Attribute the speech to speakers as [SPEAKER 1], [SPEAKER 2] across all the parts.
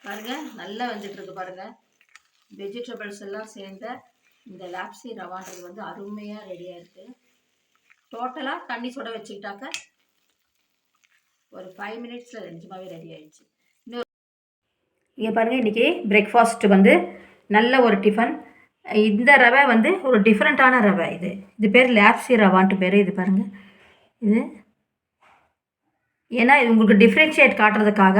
[SPEAKER 1] பாருங்கள் நல்லா வந்துட்டுருக்கு பாருங்கள். வெஜிடபிள்ஸ் எல்லாம் சேர்ந்த இந்த லாப்ஸி ரவான்றது வந்து அருமையாக ரெடியாக இருக்குது. டோட்டலாக தண்ணி சுட வச்சுக்கிட்டாக்க ஒரு 5 மினிட்ஸில் நிஜமாகவே ரெடி ஆகிடுச்சு. இன்னொரு இங்கே பாருங்கள், இன்றைக்கி பிரேக்ஃபாஸ்ட்டு வந்து நல்ல ஒரு டிஃபன். இந்த ரவை வந்து ஒரு டிஃப்ரெண்ட்டான ரவை. இது பேர் லாப்ஸி ரவான்ட்டு பேர். இது பாருங்கள், இது ஏன்னா இது உங்களுக்கு டிஃப்ரென்ஷியேட் காட்டுறதுக்காக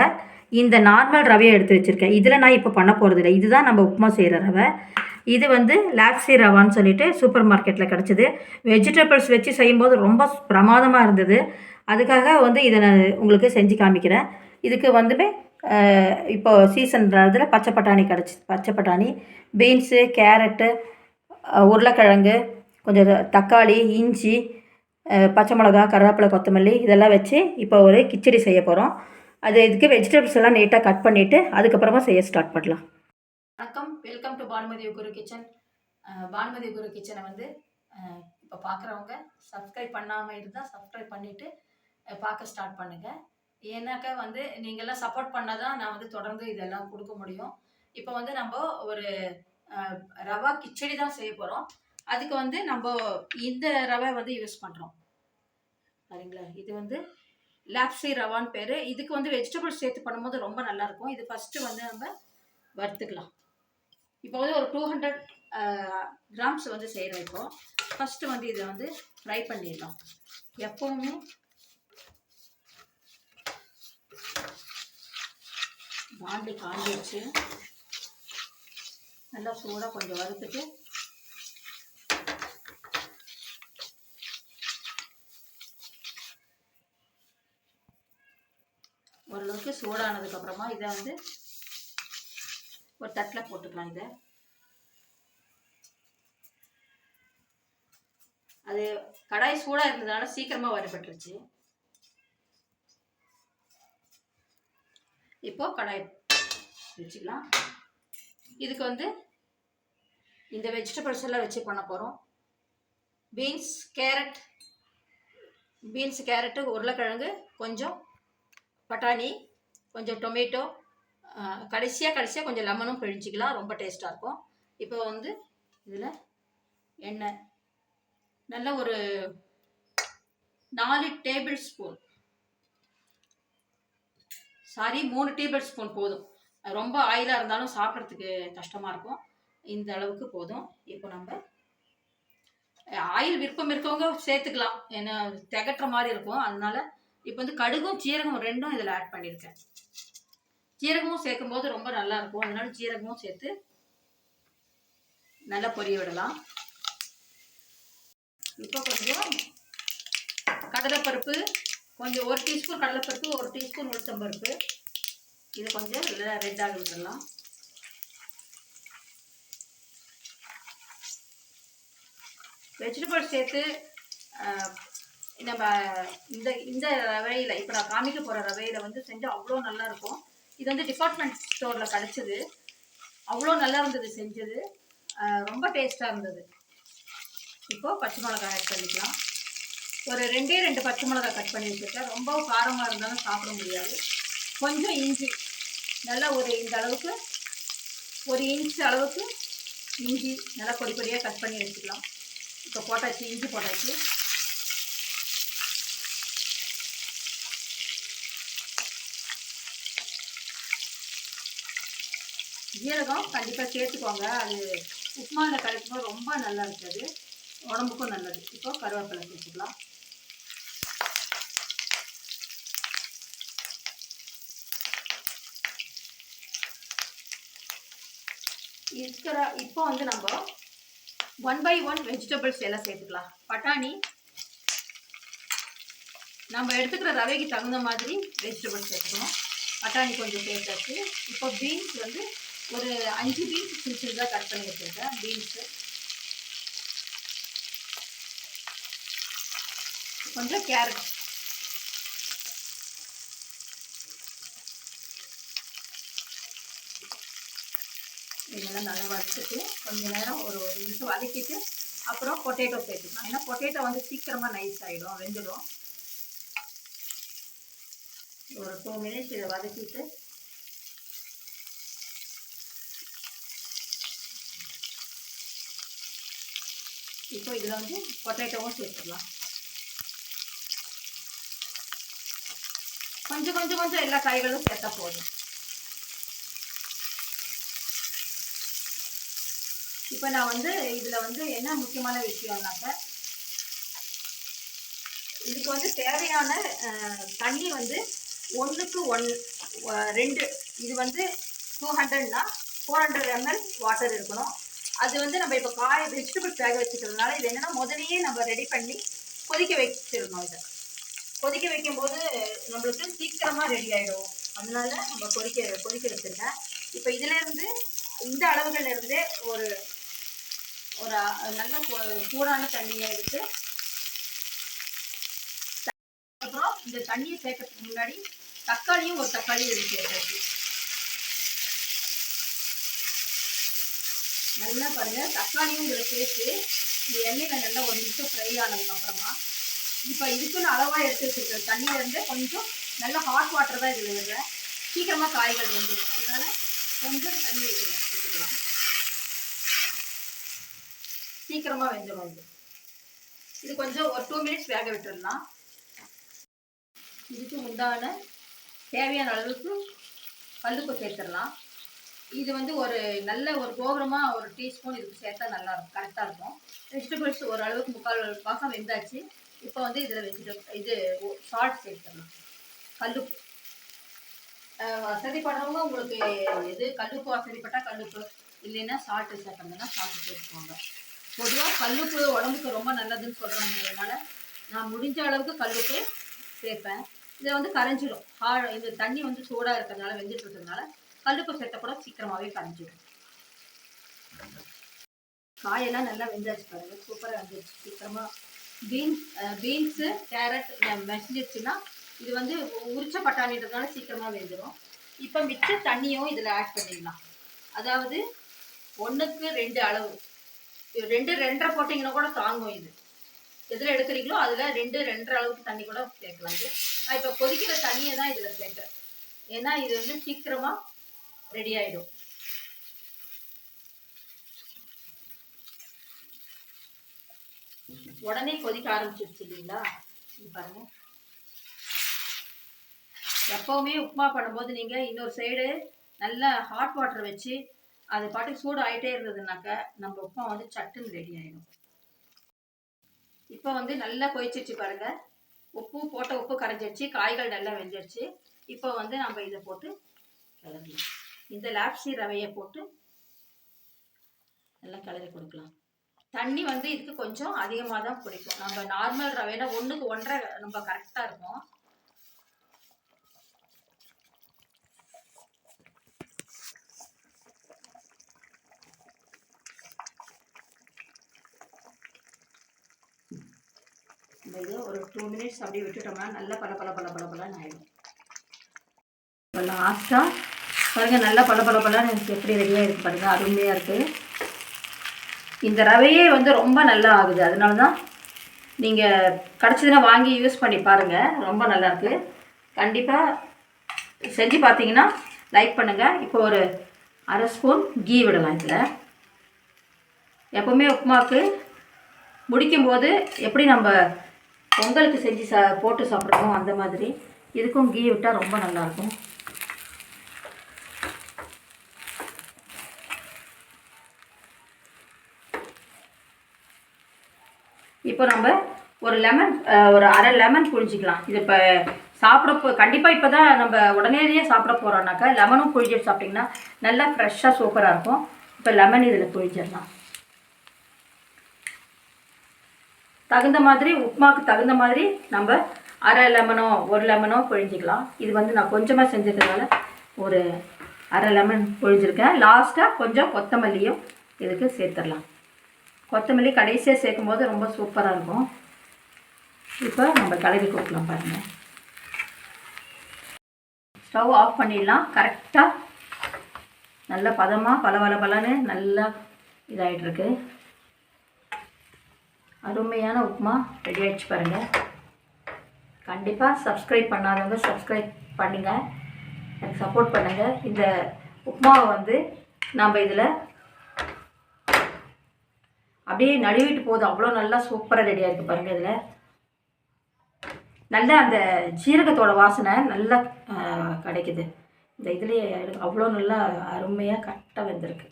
[SPEAKER 1] இந்த நார்மல் ரவையை எடுத்து வச்சுருக்கேன். இதில் நான் இப்போ பண்ண போகிறது இல்லை. இதுதான் நம்ம உப்புமா செய்கிற ரவை. இது வந்து லாப்ஸி ரவான்னு சொல்லிட்டு சூப்பர் மார்க்கெட்டில் கிடச்சிது. வெஜிடபிள்ஸ் வச்சு செய்யும்போது ரொம்ப பிரமாதமாக இருந்தது. அதுக்காக வந்து இதை நான் உங்களுக்கு செஞ்சு காமிக்கிறேன். இதுக்கு வந்துமே இப்போ சீசன்றதில் பச்சை பட்டாணி, பீன்ஸு, கேரட்டு, உருளைக்கிழங்கு, கொஞ்சம் தக்காளி, இஞ்சி, பச்சை மிளகா, கருவேப்பிலை, கொத்தமல்லி இதெல்லாம் வச்சு இப்போ ஒரு கிச்சடி செய்ய போகிறோம். இதுக்கு வெஜிடபிள்ஸ் எல்லாம் நீட்டாக கட் பண்ணிவிட்டு அதுக்கப்புறமா செய்ய ஸ்டார்ட் பண்ணலாம். வணக்கம், welcome to Banumathi Guru kitchen. Banumathi Guru கிச்சனை வந்து இப்போ பார்க்குறவங்க சப்ஸ்கிரைப் பண்ணாமல் இருந்தால் சப்ஸ்கிரைப் பண்ணிவிட்டு பார்க்க ஸ்டார்ட் பண்ணுங்கள். ஏன்னாக்கா வந்து நீங்கள்லாம் சப்போர்ட் பண்ணால் தான் நான் வந்து தொடர்ந்து இதெல்லாம் கொடுக்க முடியும். இப்போ வந்து நம்ம ஒரு ரவா கிச்சடி தான் செய்ய போகிறோம். அதுக்கு வந்து நம்ம இந்த ரவை வந்து யூஸ் பண்ணுறோம். சரிங்களா, இது வந்து லாப்ஸி ரவான்னு பேர். இதுக்கு வந்து வெஜிடபிள்ஸ் சேர்த்து பண்ணும்போது ரொம்ப நல்லாயிருக்கும். இது ஃபஸ்ட்டு வந்து நம்ம வறுத்துக்கலாம். இப்போ வந்து ஒரு 200 கிராம்ஸ் வந்து செய்கிறோம். இப்போ ஃபஸ்ட்டு வந்து இதை வந்து ஃப்ரை பண்ணிடலாம். எப்போவுமே பாண்டி காஞ்சி வச்சு நல்லா சூடாக கொஞ்சம் வறுத்துட்டு ஓரளவுக்கு சூடானதுக்கப்புறமா இதை வந்து ஒரு தட்டில் போட்டுக்கலாம். இதை அது கடாய் சூடாக இருந்ததுனால சீக்கிரமாக வறுபட்டுருச்சு. இப்போ கடாய் வச்சுக்கலாம். இதுக்கு வந்து இந்த வெஜிடபிள்ஸ் எல்லாம் வச்சு பண்ண போகிறோம். பீன்ஸ், கேரட்டு, உருளைக்கிழங்கு, கொஞ்சம் பட்டாணி, கொஞ்சம் டொமேட்டோ, கடைசியாக கொஞ்சம் லெமனும் பிழிஞ்சிக்கலாம். ரொம்ப டேஸ்ட்டாக இருக்கும். இப்போ வந்து இதில் எண்ணெய் நல்ல ஒரு 3 டேபிள் ஸ்பூன் போதும். ரொம்ப ஆயிலாக இருந்தாலும் சாப்பிட்றதுக்கு கஷ்டமாக இருக்கும். இந்த அளவுக்கு போதும். இப்போ நம்ம ஆயில் விருப்பம் இருக்கவங்க சேர்த்துக்கலாம், ஏன்னா திகட்டுற மாதிரி இருக்கும். அதனால இப்போ வந்து கடுகும் ஜீரகம் ரெண்டும் இதில் ஆட் பண்ணியிருக்கேன். ஜீரகமும் சேர்க்கும் போது ரொம்ப நல்லா இருக்கும். அதனால ஜீரகமும் சேர்த்து நல்லா பொரிய விடலாம். இப்போ கொஞ்சம் கடலைப்பருப்பு, கொஞ்சம் 1 டீஸ்பூன் கடலைப்பருப்பு, 1 டீஸ்பூன் உளுத்தம்பருப்பு, இது கொஞ்சம் ரெட்டாக விட்டுடலாம். வெஜிடபிள்ஸ் சேர்த்து நம்ம இந்த ரவையில் இப்போ நான் காமிக்க போகிற ரவையில் வந்து செஞ்சால் அவ்வளோ நல்லாயிருக்கும். இது வந்து டிபார்ட்மெண்ட் ஸ்டோரில் கிடச்சிது. அவ்வளோ நல்லா இருந்தது செஞ்சது. ரொம்ப டேஸ்ட்டாக இருந்தது. இப்போது பச்சை மிளகாய் ஆட் பண்ணிக்கலாம். ஒரு 2 பச்சை மிளகாய் கட் பண்ணி வச்சுருக்கேன். ரொம்ப காரமாக இருந்தாலும் சாப்பிட முடியாது. கொஞ்சம் இஞ்சி, நல்லா இந்த அளவுக்கு 1 இன்ச் அளவுக்கு இஞ்சி நல்லா பொடியாக கட் பண்ணி வச்சுக்கலாம். இப்போ போட்டாச்சு, இஞ்சி போட்டாச்சு. ஜீரகம் கண்டிப்பாக சேர்த்துக்கோங்க. அது உப்புமாவில் கிடைக்கும்போது ரொம்ப நல்லா இருக்குது, உடம்புக்கும் நல்லது. இப்போ கருவேப்பிலை சேர்த்துக்கலாம். இப்போ வந்து நம்ம 1 by 1 வெஜிடபிள்ஸ் எல்லாம் சேர்த்துக்கலாம். பட்டாணி நம்ம எடுத்துக்கிற ரவைக்கு தகுந்த மாதிரி வெஜிடபிள்ஸ் சேர்த்துக்கணும். பட்டாணி கொஞ்சம் சேர்த்தாச்சு. இப்போ பீன்ஸ் வந்து ஒரு 5 பீன்ஸ் சின்னதாக கட் பண்ணி வச்சுருக்கேன். பீன்ஸு கொஞ்சம் கேரட், இதெல்லாம் நல்லா வறுத்துட்டு கொஞ்சம் நேரம் ஒரு நிமிஷம் வதக்கிட்டு அப்புறம் பொட்டேட்டோ சேர்த்துக்கலாம். ஏன்னா பொட்டேட்டோ வந்து சீக்கிரமாக நைஸ் ஆகிடும், வெந்துடும். ஒரு 2 மினிட்ஸ் இதை வதக்கிட்டு இப்போ இதில் வந்து பொட்டேட்டோவும் சேர்த்துடலாம். கொஞ்சம் கொஞ்சம் கொஞ்சம் எல்லா காய்களும் சேர்த்தா போதும். இப்போ நான் வந்து இதில் வந்து என்ன முக்கியமான விஷயம்னாக்க, இதுக்கு வந்து தேவையான தண்ணி வந்து 1:2. இது வந்து 200னா 400 ml வாட்டர் இருக்கணும். அது வந்து நம்ம இப்போ வெஜிடபிள்ஸ் வேக வச்சுக்கிறதுனால இது என்னென்னா முதலையே நம்ம ரெடி பண்ணி கொதிக்க வச்சிடணும். இதை கொதிக்க வைக்கும்போது நம்மளுக்கு சீக்கிரமாக ரெடி ஆகிடும். அதனால நம்ம கொதிக்க வச்சுருக்கேன். இப்போ இதிலேருந்து இந்த அளவுகள்லேருந்து ஒரு ஒரு நல்ல சூடான தண்ணியை எடுத்து, அப்புறம் இந்த தண்ணியை சேர்க்கறதுக்கு முன்னாடி தக்காளியும் ஒரு தக்காளி எடுத்து சேர்த்தாச்சு. நல்லா பாருங்கள், தக்காளியும் இதில் சேர்த்து இந்த எண்ணெயில் நல்லா ஒரு நிமிஷம் ஃப்ரை ஆனதுக்கப்புறமா இப்போ இதுக்குன்னு அளவாக எடுத்து வச்சுருக்கிற தண்ணியிலேருந்து கொஞ்சம் நல்ல ஹாட் வாட்டர் தான் இதில் விடுறேன். சீக்கிரமாக காய்கள் வெந்துடும். அதனால கொஞ்சம் தண்ணி வச்சுக்கலாம். சீக்கிரமாக வெந்துடும். இது கொஞ்சம் ஒரு 2 மினிட்ஸ் வேக விட்டுடலாம். இதுக்கு உண்டான தேவையான அளவுக்கு கல்லுப்பு சேர்த்துடலாம். இது வந்து ஒரு நல்ல ஒரு கோபுரமாக ஒரு டீஸ்பூன் இதுக்கு சேர்த்தா நல்லாயிருக்கும், கரெக்டாக இருக்கும். வெஜிடபிள்ஸ் ஒரு அளவுக்கு 3/4 பாகம் வெந்தாச்சு. இப்போ வந்து இதில் இது சால்ட் சேர்த்துடலாம். கல்லுப்பு வசதிப்படுறவங்க உங்களுக்கு எது கல்லுப்பு வசதிப்பட்டால் கல்லுப்பு, இல்லைன்னா சால்ட்டு சேர்க்கணுன்னா சால்ட்டு சேர்த்துக்கோங்க. பொதுவாக கல்லுப்பு உடம்புக்கு ரொம்ப நல்லதுன்னு சொல்கிறாங்கிறதுனால நான் முடிஞ்ச அளவுக்கு கல்லுப்பு சேர்ப்பேன். இதை வந்து கரைஞ்சிடும். இந்த தண்ணி வந்து சூடாக இருக்கிறதுனால வெந்துட்டு இருக்கிறதுனால கல்லுப்பு சேர்த்த கூட சீக்கிரமாகவே கரைஞ்சிடும். காயெல்லாம் நல்லா வெந்தாச்சு பாருங்கள், சூப்பராக வெந்துச்சு சீக்கிரமாக. பீன்ஸு கேரட் மெசிஞ்சிடுச்சுன்னா இது வந்து உரிச்ச பட்டாணின்றதுனால சீக்கிரமாக வெந்துடும். இப்போ மிச்ச தண்ணியும் இதில் ஆட் பண்ணிடலாம். அதாவது 1:2 அளவு. 2-2.5 போட்டிங்கன்னா கூட தாங்கும். இது எதில் எடுக்கிறீங்களோ அதில் 2-2.5 அளவுக்கு தண்ணி கூட சேர்க்கலாம். இது நான் இப்போ கொதிக்கிற தண்ணியை தான் இதில் சேர்க்குறேன். ஏன்னா இது வந்து சீக்கிரமாக ரெடி ஆகிடும். உடனே கொதிக்க ஆரம்பிச்சிருச்சு இல்லைங்களா? இது பாருங்கள். எப்போவுமே உப்புமா பண்ணும்போது நீங்கள் இன்னொரு சைடு நல்ல ஹாட் வாட்டர் வச்சு அது பாட்டுக்கு சூடு ஆகிட்டே இருந்ததுனாக்க நம்ம உப்புமா வந்து சட்டுன்னு ரெடி ஆகிடும். இப்போ வந்து நல்லா கொதிச்சிருச்சு பாருங்கள். உப்பு கரைஞ்சிருச்சு, காய்கள் நல்லா வெந்துருச்சு. இப்போ வந்து நம்ம இதை போட்டு கிளறலாம். இந்த லாப்சி ரவையை போட்டு நல்லா கிளறி கொடுக்கலாம். தண்ணி வந்து இதுக்கு கொஞ்சம் அதிகமாக தான் பிடிக்கும். நம்ம நார்மல் ரவைனா 1:1.5 நம்ம கரெக்டாக இருக்கும். இது ஒரு 2 மினிட்ஸ் அப்படியே விட்டுட்டோம்னா நல்லா பலன்னு ஆகிடும். இப்போ லாஸ்ட்டாக பாருங்கள், நல்லா பலன்னு எனக்கு எப்படி ரெடியாக இருக்குது பாருங்கள், அருமையாக இருக்குது. இந்த ரவையே வந்து ரொம்ப நல்லா ஆகுது. அதனால தான் நீங்கள் கிடச்சதுன்னா வாங்கி யூஸ் பண்ணி பாருங்கள், ரொம்ப நல்லாயிருக்கு. கண்டிப்பாக செஞ்சு பார்த்தீங்கன்னா லைக் பண்ணுங்கள். இப்போ ஒரு 1/2 ஸ்பூன் கீ விடலாம். இதில் எப்போவுமே உப்புமாவுக்கு முடிக்கும்போது எப்படி நம்ம பொங்கலுக்கு செஞ்சு போட்டு சாப்பிட்றோமோ அந்த மாதிரி இதுக்கும் கீ விட்டால் ரொம்ப நல்லாயிருக்கும். இப்போ நம்ம ஒரு 1/2 லெமன் புழிஞ்சிக்கலாம். இது இப்போ சாப்பிட்றப்போ கண்டிப்பாக இப்போ தான் நம்ம உடனேயே சாப்பிட போகிறோம்னாக்கா லெமனும் புழிஞ்சிட்டு சாப்பிட்டிங்கன்னா நல்லா ஃப்ரெஷ்ஷாக சூப்பராக இருக்கும். இப்போ லெமன் இதில் புழிஞ்சிடலாம். தகுந்த மாதிரி உப்புமாவுக்கு தகுந்த மாதிரி நம்ம 1/2 லெமனோ 1 லெமனோ புழிஞ்சிக்கலாம். இது வந்து நான் கொஞ்சமாக செஞ்சதுனால ஒரு 1/2 லெமன் புழிஞ்சிருக்கேன். லாஸ்ட்டாக கொஞ்சம் கொத்தமல்லியும் இதுக்கு சேர்த்துடலாம். கொத்தமல்லி கடைசியாக சேர்க்கும் போது ரொம்ப சூப்பராக இருக்கும். இப்போ நம்ம கலரி கொடுக்கலாம் பாருங்கள். ஸ்டவ் ஆஃப் பண்ணிடலாம். கரெக்டாக நல்ல பதமாக பலன்னு நல்லா இதாகிட்டுருக்கு. அருமையான உப்புமா ரெடி ஆகிடுச்சு பாருங்கள். கண்டிப்பாக சப்ஸ்கிரைப் பண்ணாதவங்க சப்ஸ்கிரைப் பண்ணுங்கள், எனக்கு சப்போர்ட் பண்ணுங்கள். இந்த உப்புமாவை வந்து நம்ம இதில் அப்படியே நழுவிட்டு போகுது, அவ்வளோ நல்லா சூப்பராக ரெடியாக இருக்குது பாருங்கள். இதில் நல்லா அந்த ஜீரகத்தோட வாசனை நல்லா கிடைக்குது இந்த இதுலேயே. அவ்வளோ நல்லா அருமையாக கரெக்டாக வெந்திருக்கு.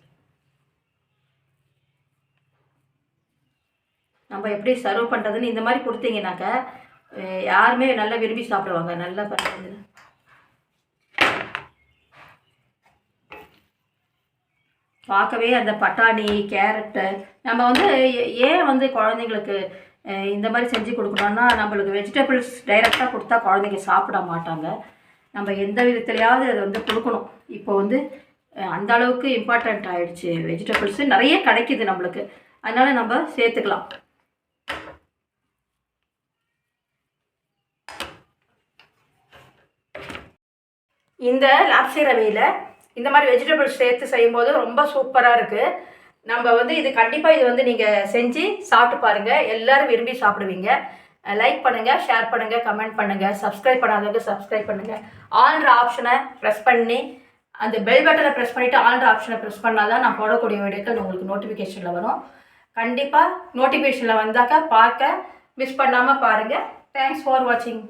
[SPEAKER 1] நம்ம எப்படி சர்வ் பண்ணுறதுன்னு இந்த மாதிரி கொடுத்தீங்கன்னாக்கா யாருமே நல்லா விரும்பி சாப்பிடுவாங்க. நல்லா பண்ணுறது பார்க்கவே அந்த பட்டாணி, கேரட்டு நம்ம வந்து ஏன் வந்து குழந்தைங்களுக்கு இந்த மாதிரி செஞ்சு கொடுக்கணுன்னா, நம்மளுக்கு வெஜிடபிள்ஸ் டைரெக்டாக கொடுத்தா குழந்தைங்க சாப்பிட மாட்டாங்க. நம்ம எந்த விதத்துலையாவது அதை வந்து கொடுக்கணும். இப்போ வந்து அந்த அளவுக்கு இம்பார்ட்டண்ட் ஆகிடுச்சு. வெஜிடபிள்ஸு நிறைய கிடைக்கிது நம்மளுக்கு, அதனால் நம்ம சேர்த்துக்கலாம். இந்த லாப்ஸி ரவையில் இந்த மாதிரி வெஜிடபிள்ஸ் சேர்த்து செய்யும்போது ரொம்ப சூப்பராக இருக்குது. நம்ம வந்து இது கண்டிப்பாக இது வந்து நீங்கள் செஞ்சு சாப்பிட்டு பாருங்கள். எல்லோரும் விரும்பி சாப்பிடுவீங்க. லைக் பண்ணுங்கள், ஷேர் பண்ணுங்கள், கமெண்ட் பண்ணுங்கள். சப்ஸ்கிரைப் பண்ணாதவங்க சப்ஸ்கிரைப் பண்ணுங்கள். ஆல்ன்ற ஆப்ஷனை ப்ரெஸ் பண்ணி அந்த பெல் பட்டனை ப்ரெஸ் பண்ணிவிட்டு ஆல்ன்ற ஆப்ஷனை ப்ரெஸ் பண்ணால் தான் நான் போடக்கூடிய வீடியோக்கள் உங்களுக்கு நோட்டிஃபிகேஷனில் வரும். கண்டிப்பாக நோட்டிஃபிகேஷனில் வந்தாக்கா பார்க்க மிஸ் பண்ணாமல் பாருங்கள். தேங்க்ஸ் ஃபார் வாட்சிங்.